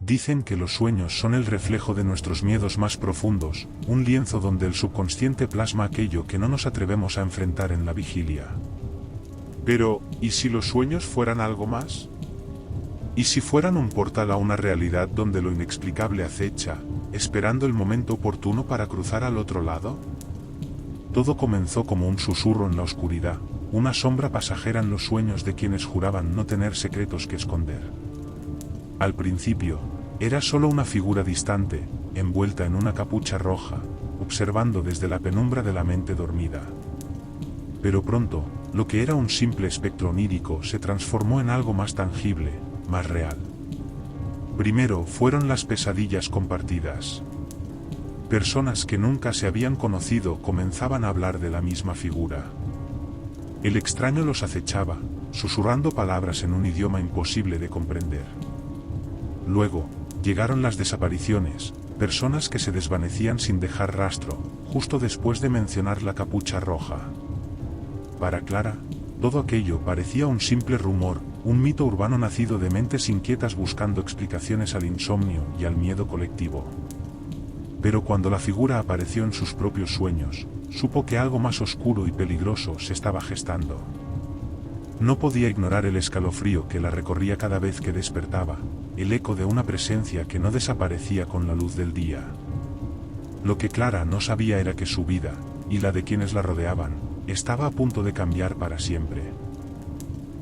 Dicen que los sueños son el reflejo de nuestros miedos más profundos, un lienzo donde el subconsciente plasma aquello que no nos atrevemos a enfrentar en la vigilia. Pero, ¿y si los sueños fueran algo más? ¿Y si fueran un portal a una realidad donde lo inexplicable acecha, esperando el momento oportuno para cruzar al otro lado? Todo comenzó como un susurro en la oscuridad, una sombra pasajera en los sueños de quienes juraban no tener secretos que esconder. Al principio, era solo una figura distante, envuelta en una capucha roja, observando desde la penumbra de la mente dormida. Pero pronto, lo que era un simple espectro onírico se transformó en algo más tangible, más real. Primero fueron las pesadillas compartidas. Personas que nunca se habían conocido comenzaban a hablar de la misma figura. El extraño los acechaba, susurrando palabras en un idioma imposible de comprender. Luego, llegaron las desapariciones, personas que se desvanecían sin dejar rastro, justo después de mencionar la capucha roja. Para Clara, todo aquello parecía un simple rumor, un mito urbano nacido de mentes inquietas buscando explicaciones al insomnio y al miedo colectivo. Pero cuando la figura apareció en sus propios sueños, supo que algo más oscuro y peligroso se estaba gestando. No podía ignorar el escalofrío que la recorría cada vez que despertaba, el eco de una presencia que no desaparecía con la luz del día. Lo que Clara no sabía era que su vida, y la de quienes la rodeaban, estaba a punto de cambiar para siempre.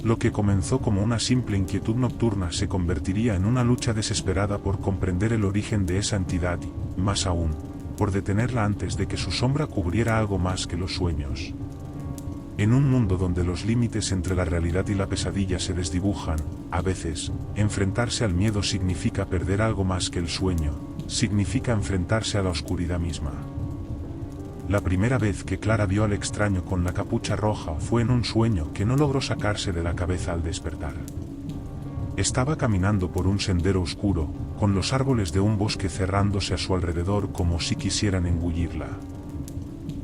Lo que comenzó como una simple inquietud nocturna se convertiría en una lucha desesperada por comprender el origen de esa entidad y, más aún, por detenerla antes de que su sombra cubriera algo más que los sueños. En un mundo donde los límites entre la realidad y la pesadilla se desdibujan, a veces, enfrentarse al miedo significa perder algo más que el sueño, significa enfrentarse a la oscuridad misma. La primera vez que Clara vio al extraño con la capucha roja fue en un sueño que no logró sacarse de la cabeza al despertar. Estaba caminando por un sendero oscuro, con los árboles de un bosque cerrándose a su alrededor como si quisieran engullirla.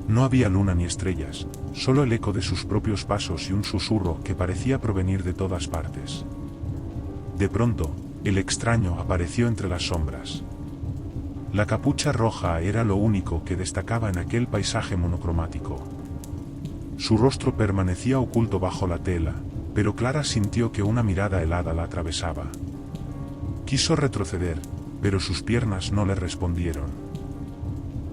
No había luna ni estrellas, solo el eco de sus propios pasos y un susurro que parecía provenir de todas partes. De pronto, el extraño apareció entre las sombras. La capucha roja era lo único que destacaba en aquel paisaje monocromático. Su rostro permanecía oculto bajo la tela, pero Clara sintió que una mirada helada la atravesaba. Quiso retroceder, pero sus piernas no le respondieron.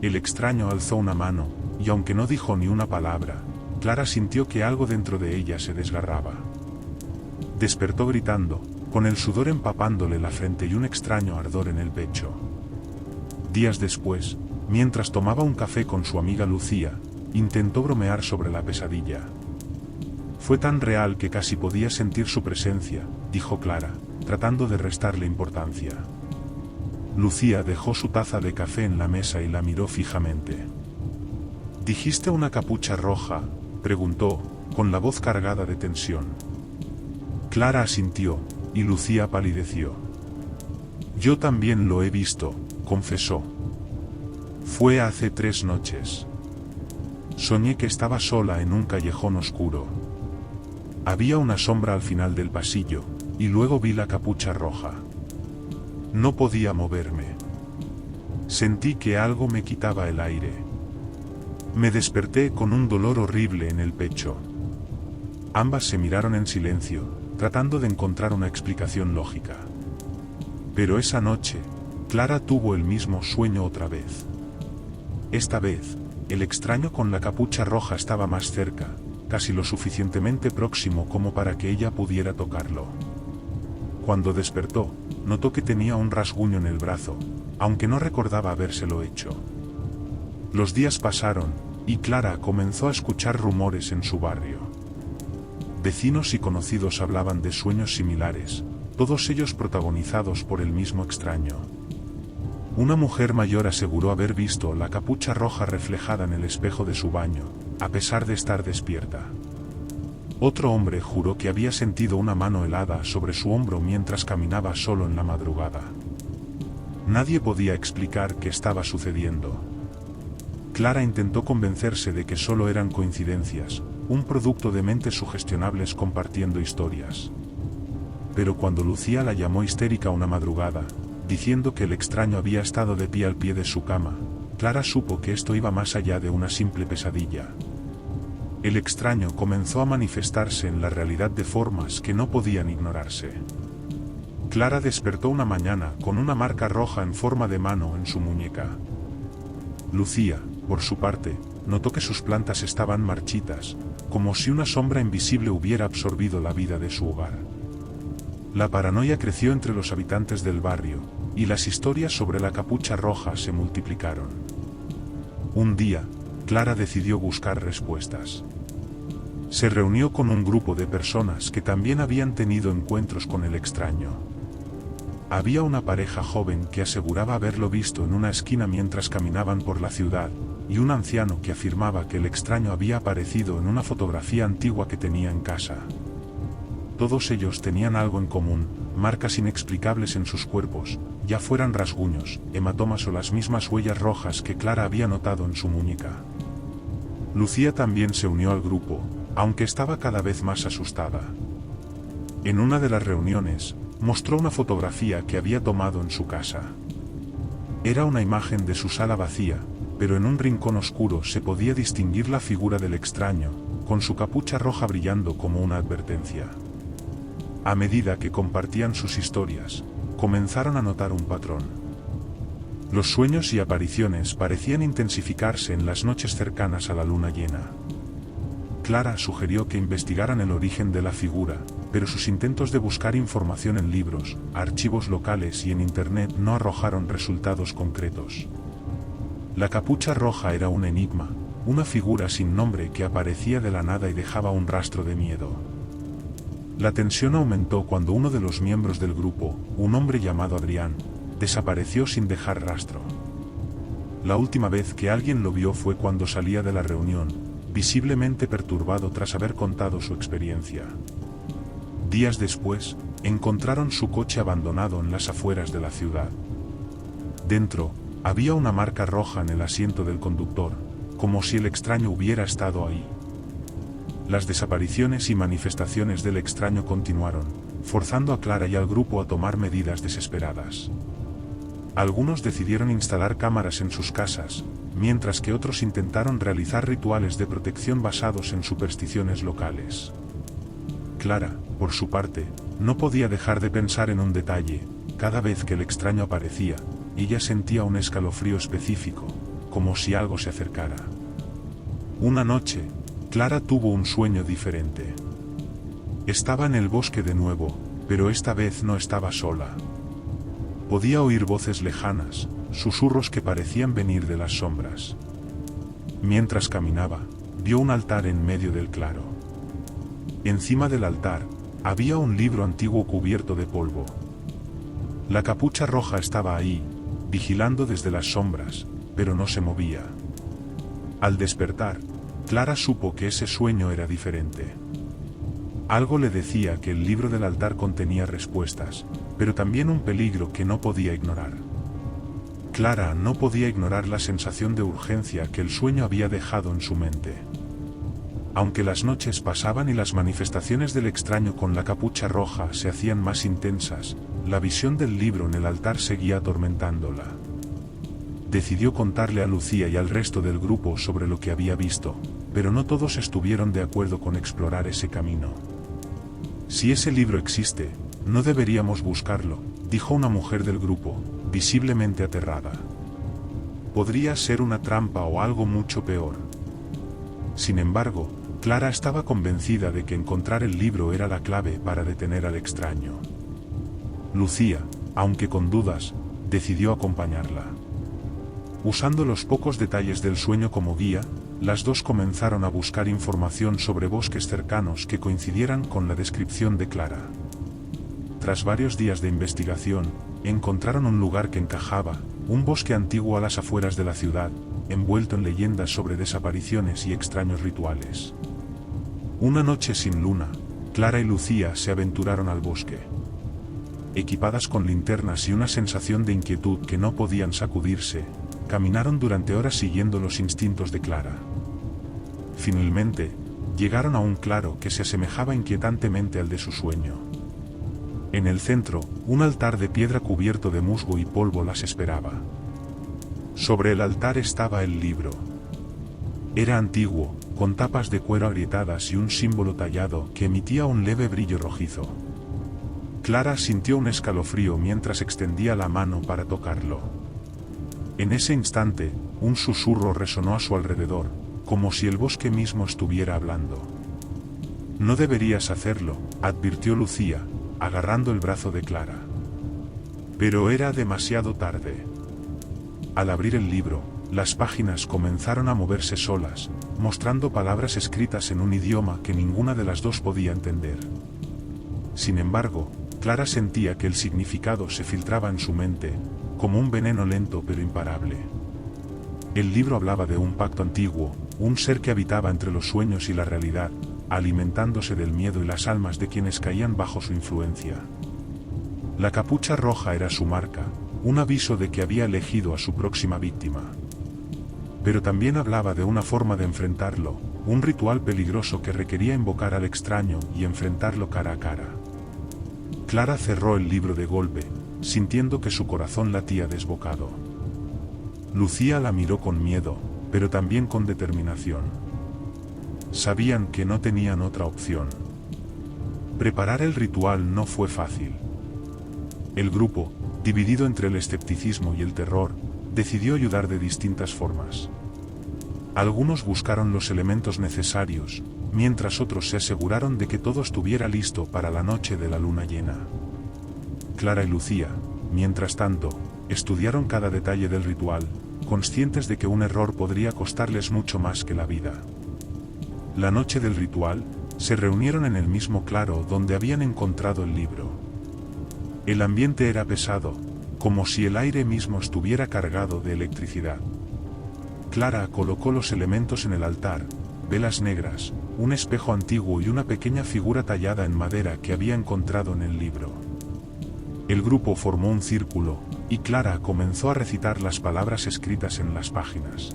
El extraño alzó una mano, y aunque no dijo ni una palabra, Clara sintió que algo dentro de ella se desgarraba. Despertó gritando, con el sudor empapándole la frente y un extraño ardor en el pecho. Días después, mientras tomaba un café con su amiga Lucía, intentó bromear sobre la pesadilla. Fue tan real que casi podía sentir su presencia, dijo Clara, tratando de restarle importancia. Lucía dejó su taza de café en la mesa y la miró fijamente. ¿Dijiste una capucha roja?, preguntó, con la voz cargada de tensión. Clara asintió, y Lucía palideció. Yo también lo he visto, confesó. Fue hace 3 noches. Soñé que estaba sola en un callejón oscuro. Había una sombra al final del pasillo, y luego vi la capucha roja. No podía moverme. Sentí que algo me quitaba el aire. Me desperté con un dolor horrible en el pecho. Ambas se miraron en silencio, tratando de encontrar una explicación lógica. Pero esa noche, Clara tuvo el mismo sueño otra vez. Esta vez, el extraño con la capucha roja estaba más cerca, casi lo suficientemente próximo como para que ella pudiera tocarlo. Cuando despertó, notó que tenía un rasguño en el brazo, aunque no recordaba habérselo hecho. Los días pasaron, y Clara comenzó a escuchar rumores en su barrio. Vecinos y conocidos hablaban de sueños similares, todos ellos protagonizados por el mismo extraño. Una mujer mayor aseguró haber visto la capucha roja reflejada en el espejo de su baño, a pesar de estar despierta. Otro hombre juró que había sentido una mano helada sobre su hombro mientras caminaba solo en la madrugada. Nadie podía explicar qué estaba sucediendo. Clara intentó convencerse de que solo eran coincidencias, un producto de mentes sugestionables compartiendo historias. Pero cuando Lucía la llamó histérica una madrugada, diciendo que el extraño había estado de pie al pie de su cama. Clara supo que esto iba más allá de una simple pesadilla. El extraño comenzó a manifestarse en la realidad de formas que no podían ignorarse. Clara despertó una mañana con una marca roja en forma de mano en su muñeca. Lucía, por su parte, notó que sus plantas estaban marchitas, como si una sombra invisible hubiera absorbido la vida de su hogar. La paranoia creció entre los habitantes del barrio, y las historias sobre la capucha roja se multiplicaron. Un día, Clara decidió buscar respuestas. Se reunió con un grupo de personas que también habían tenido encuentros con el extraño. Había una pareja joven que aseguraba haberlo visto en una esquina mientras caminaban por la ciudad, y un anciano que afirmaba que el extraño había aparecido en una fotografía antigua que tenía en casa. Todos ellos tenían algo en común, marcas inexplicables en sus cuerpos, ya fueran rasguños, hematomas o las mismas huellas rojas que Clara había notado en su muñeca. Lucía también se unió al grupo, aunque estaba cada vez más asustada. En una de las reuniones, mostró una fotografía que había tomado en su casa. Era una imagen de su sala vacía, pero en un rincón oscuro se podía distinguir la figura del extraño, con su capucha roja brillando como una advertencia. A medida que compartían sus historias, comenzaron a notar un patrón. Los sueños y apariciones parecían intensificarse en las noches cercanas a la luna llena. Clara sugirió que investigaran el origen de la figura, pero sus intentos de buscar información en libros, archivos locales y en Internet no arrojaron resultados concretos. La capucha roja era un enigma, una figura sin nombre que aparecía de la nada y dejaba un rastro de miedo. La tensión aumentó cuando uno de los miembros del grupo, un hombre llamado Adrián, desapareció sin dejar rastro. La última vez que alguien lo vio fue cuando salía de la reunión, visiblemente perturbado tras haber contado su experiencia. Días después, encontraron su coche abandonado en las afueras de la ciudad. Dentro, había una marca roja en el asiento del conductor, como si el extraño hubiera estado ahí. Las desapariciones y manifestaciones del extraño continuaron, forzando a Clara y al grupo a tomar medidas desesperadas. Algunos decidieron instalar cámaras en sus casas, mientras que otros intentaron realizar rituales de protección basados en supersticiones locales. Clara, por su parte, no podía dejar de pensar en un detalle: cada vez que el extraño aparecía, ella sentía un escalofrío específico, como si algo se acercara. Una noche, Clara tuvo un sueño diferente. Estaba en el bosque de nuevo, pero esta vez no estaba sola. Podía oír voces lejanas, susurros que parecían venir de las sombras. Mientras caminaba, vio un altar en medio del claro. Encima del altar, había un libro antiguo cubierto de polvo. La capucha roja estaba ahí, vigilando desde las sombras, pero no se movía. Al despertar, Clara supo que ese sueño era diferente. Algo le decía que el libro del altar contenía respuestas, pero también un peligro que no podía ignorar. Clara no podía ignorar la sensación de urgencia que el sueño había dejado en su mente. Aunque las noches pasaban y las manifestaciones del extraño con la capucha roja se hacían más intensas, la visión del libro en el altar seguía atormentándola. Decidió contarle a Lucía y al resto del grupo sobre lo que había visto, pero no todos estuvieron de acuerdo con explorar ese camino. Si ese libro existe, no deberíamos buscarlo, dijo una mujer del grupo, visiblemente aterrada. Podría ser una trampa o algo mucho peor. Sin embargo, Clara estaba convencida de que encontrar el libro era la clave para detener al extraño. Lucía, aunque con dudas, decidió acompañarla. Usando los pocos detalles del sueño como guía, las dos comenzaron a buscar información sobre bosques cercanos que coincidieran con la descripción de Clara. Tras varios días de investigación, encontraron un lugar que encajaba, un bosque antiguo a las afueras de la ciudad, envuelto en leyendas sobre desapariciones y extraños rituales. Una noche sin luna, Clara y Lucía se aventuraron al bosque. Equipadas con linternas y una sensación de inquietud que no podían sacudirse, caminaron durante horas siguiendo los instintos de Clara. Finalmente, llegaron a un claro que se asemejaba inquietantemente al de su sueño. En el centro, un altar de piedra cubierto de musgo y polvo las esperaba. Sobre el altar estaba el libro. Era antiguo, con tapas de cuero agrietadas y un símbolo tallado que emitía un leve brillo rojizo. Clara sintió un escalofrío mientras extendía la mano para tocarlo. En ese instante, un susurro resonó a su alrededor, como si el bosque mismo estuviera hablando. No deberías hacerlo, advirtió Lucía, agarrando el brazo de Clara. Pero era demasiado tarde. Al abrir el libro, las páginas comenzaron a moverse solas, mostrando palabras escritas en un idioma que ninguna de las dos podía entender. Sin embargo, Clara sentía que el significado se filtraba en su mente, como un veneno lento pero imparable. El libro hablaba de un pacto antiguo, un ser que habitaba entre los sueños y la realidad, alimentándose del miedo y las almas de quienes caían bajo su influencia. La capucha roja era su marca, un aviso de que había elegido a su próxima víctima. Pero también hablaba de una forma de enfrentarlo, un ritual peligroso que requería invocar al extraño y enfrentarlo cara a cara. Clara cerró el libro de golpe, sintiendo que su corazón latía desbocado. Lucía la miró con miedo, pero también con determinación. Sabían que no tenían otra opción. Preparar el ritual no fue fácil. El grupo, dividido entre el escepticismo y el terror, decidió ayudar de distintas formas. Algunos buscaron los elementos necesarios, mientras otros se aseguraron de que todo estuviera listo para la noche de la luna llena. Clara y Lucía, mientras tanto, estudiaron cada detalle del ritual, conscientes de que un error podría costarles mucho más que la vida. La noche del ritual, se reunieron en el mismo claro donde habían encontrado el libro. El ambiente era pesado, como si el aire mismo estuviera cargado de electricidad. Clara colocó los elementos en el altar, velas negras, un espejo antiguo y una pequeña figura tallada en madera que había encontrado en el libro. El grupo formó un círculo, y Clara comenzó a recitar las palabras escritas en las páginas.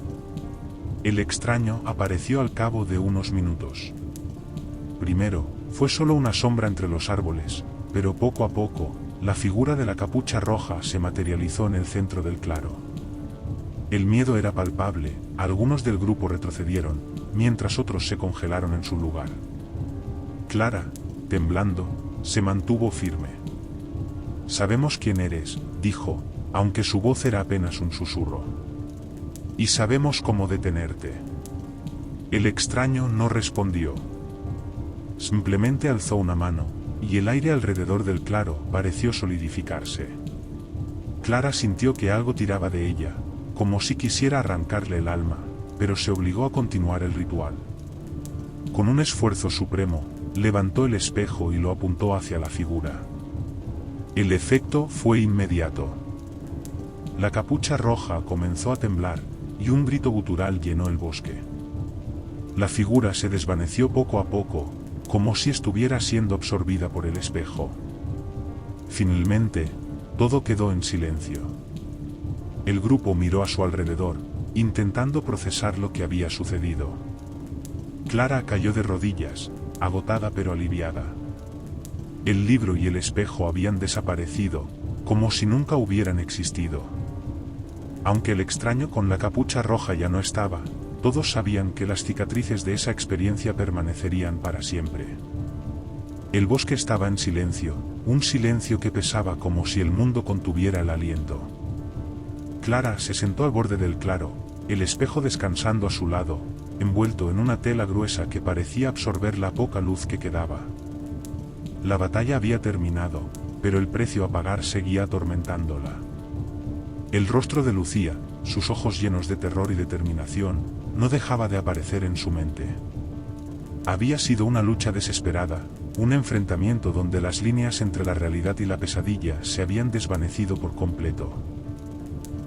El extraño apareció al cabo de unos minutos. Primero, fue solo una sombra entre los árboles, pero poco a poco, la figura de la capucha roja se materializó en el centro del claro. El miedo era palpable, algunos del grupo retrocedieron, mientras otros se congelaron en su lugar. Clara, temblando, se mantuvo firme. «Sabemos quién eres», dijo, aunque su voz era apenas un susurro. «Y sabemos cómo detenerte». El extraño no respondió. Simplemente alzó una mano, y el aire alrededor del claro pareció solidificarse. Clara sintió que algo tiraba de ella, como si quisiera arrancarle el alma, pero se obligó a continuar el ritual. Con un esfuerzo supremo, levantó el espejo y lo apuntó hacia la figura. El efecto fue inmediato. La capucha roja comenzó a temblar, y un grito gutural llenó el bosque. La figura se desvaneció poco a poco, como si estuviera siendo absorbida por el espejo. Finalmente, todo quedó en silencio. El grupo miró a su alrededor, intentando procesar lo que había sucedido. Clara cayó de rodillas, agotada pero aliviada. El libro y el espejo habían desaparecido, como si nunca hubieran existido. Aunque el extraño con la capucha roja ya no estaba, todos sabían que las cicatrices de esa experiencia permanecerían para siempre. El bosque estaba en silencio, un silencio que pesaba como si el mundo contuviera el aliento. Clara se sentó al borde del claro, el espejo descansando a su lado, envuelto en una tela gruesa que parecía absorber la poca luz que quedaba. La batalla había terminado, pero el precio a pagar seguía atormentándola. El rostro de Lucía, sus ojos llenos de terror y determinación, no dejaba de aparecer en su mente. Había sido una lucha desesperada, un enfrentamiento donde las líneas entre la realidad y la pesadilla se habían desvanecido por completo.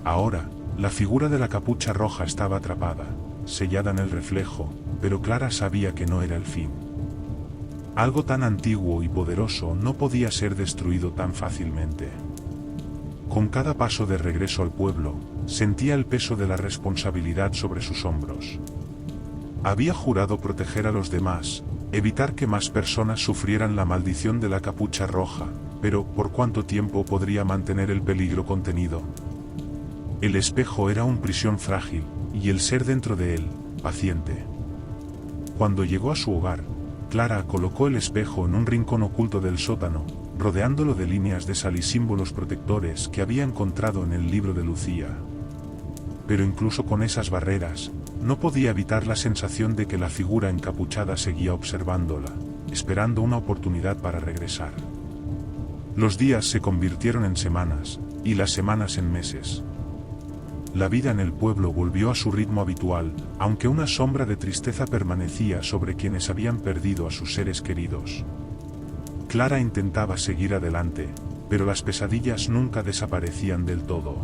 Ahora, la figura de la capucha roja estaba atrapada, sellada en el reflejo, pero Clara sabía que no era el fin. Algo tan antiguo y poderoso no podía ser destruido tan fácilmente. Con cada paso de regreso al pueblo, sentía el peso de la responsabilidad sobre sus hombros. Había jurado proteger a los demás, evitar que más personas sufrieran la maldición de la capucha roja, pero ¿por cuánto tiempo podría mantener el peligro contenido? El espejo era una prisión frágil, y el ser dentro de él, paciente. Cuando llegó a su hogar, Clara colocó el espejo en un rincón oculto del sótano, rodeándolo de líneas de sal y símbolos protectores que había encontrado en el libro de Lucía. Pero incluso con esas barreras, no podía evitar la sensación de que la figura encapuchada seguía observándola, esperando una oportunidad para regresar. Los días se convirtieron en semanas, y las semanas en meses. La vida en el pueblo volvió a su ritmo habitual, aunque una sombra de tristeza permanecía sobre quienes habían perdido a sus seres queridos. Clara intentaba seguir adelante, pero las pesadillas nunca desaparecían del todo.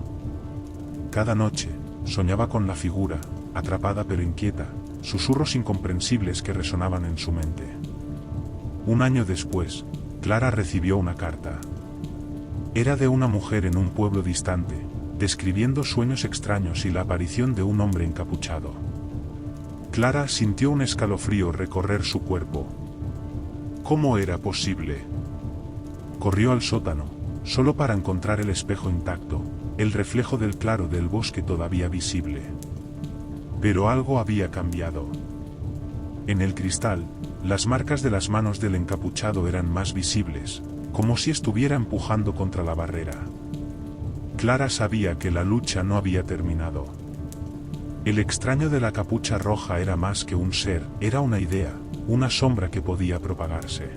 Cada noche, soñaba con la figura, atrapada pero inquieta, susurros incomprensibles que resonaban en su mente. Un año después, Clara recibió una carta. Era de una mujer en un pueblo distante, describiendo sueños extraños y la aparición de un hombre encapuchado. Clara sintió un escalofrío recorrer su cuerpo. ¿Cómo era posible? Corrió al sótano, solo para encontrar el espejo intacto, el reflejo del claro del bosque todavía visible. Pero algo había cambiado. En el cristal, las marcas de las manos del encapuchado eran más visibles, como si estuviera empujando contra la barrera. Clara sabía que la lucha no había terminado. El extraño de la capucha roja era más que un ser, era una idea, una sombra que podía propagarse.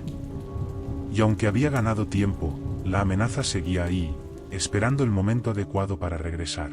Y aunque había ganado tiempo, la amenaza seguía ahí, esperando el momento adecuado para regresar.